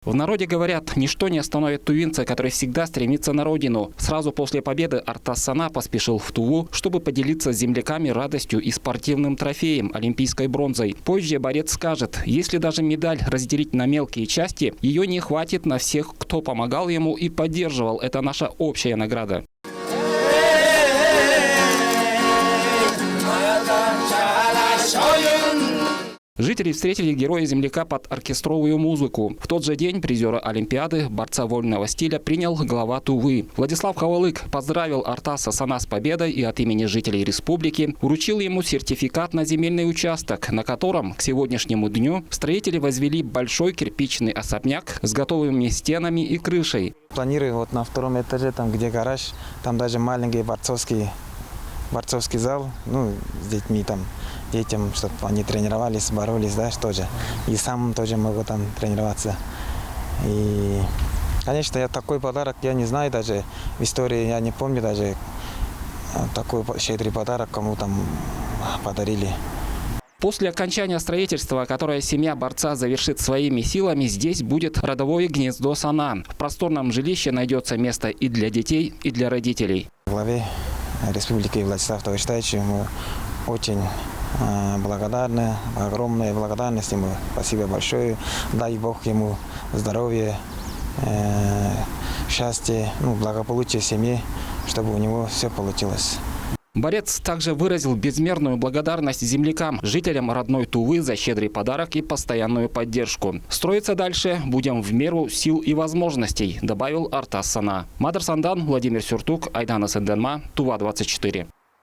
В народе говорят, ничто не остановит тувинца, который всегда стремится на родину. Сразу после победы Артас Сана поспешил в Туву, чтобы поделиться с земляками радостью и спортивным трофеем – олимпийской бронзой. Позже борец скажет, если даже медаль разделить на мелкие части, ее не хватит на всех, кто помогал ему и поддерживал. Это наша общая награда. Жители встретили героя-земляка под оркестровую музыку. В тот же день призера Олимпиады, борца вольного стиля, принял глава Тувы. Владислав Хавалык поздравил Артаса Сана с победой и от имени жителей республики вручил ему сертификат на земельный участок, на котором к сегодняшнему дню строители возвели большой кирпичный особняк с готовыми стенами и крышей. Планирую вот на втором этаже, там где гараж, там даже маленький борцовский зал, ну, с детьми там. Детям, чтобы они тренировались, боролись, да, что же. И сам тоже могу там тренироваться. И, конечно, такой подарок я не знаю даже. В истории я не помню даже такой щедрый подарок, кому там подарили. После окончания строительства, которое семья борца завершит своими силами, здесь будет родовое гнездо Сана. В просторном жилище найдется место и для детей, и для родителей. Главе республики Владиславу Тавыштаевичу ему очень благодарны, огромная благодарность ему. Спасибо большое. Дай Бог ему здоровья, счастья, благополучия в семье, чтобы у него все получилось. Борец также выразил безмерную благодарность землякам, жителям родной Тувы за щедрый подарок и постоянную поддержку. Строиться дальше будем в меру сил и возможностей, добавил Артас Сана. Мадыр Сандан, Владимир Сюртук, Айдана Сенденма, Тува 24.